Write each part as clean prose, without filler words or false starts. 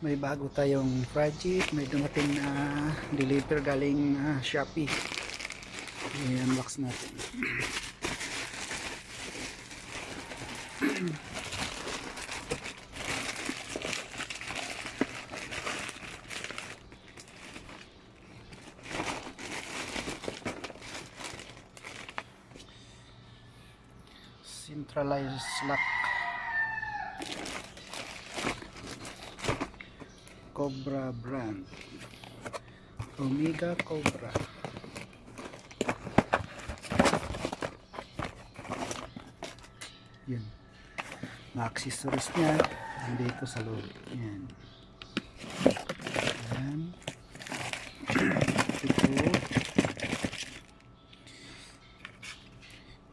May bago tayong project, may dumating na deliver galing Shopee. I-unbox natin. Centralized lock, Cobra brand, Omega Cobra. Yan, mga accessories niya nandito sa loob. Yan, yan. Ito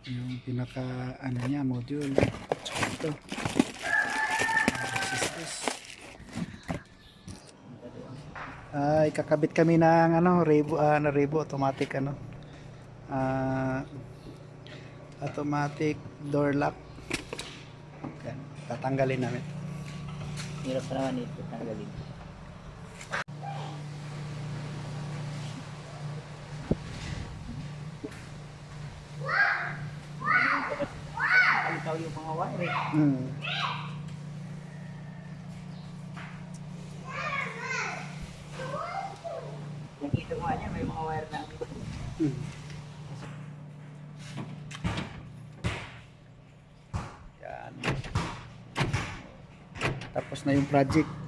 yung pinaka ano niya, module. Tsaka ito accessories. Kakabit kami ng Rebo automatic automatic door lock. Yan, tatanggalin namin. Hirap pa naman ito tanggalin. Alitaw yung mga wire eh. Nakita mo niya may mga wire na Yan. Tapos na yung project.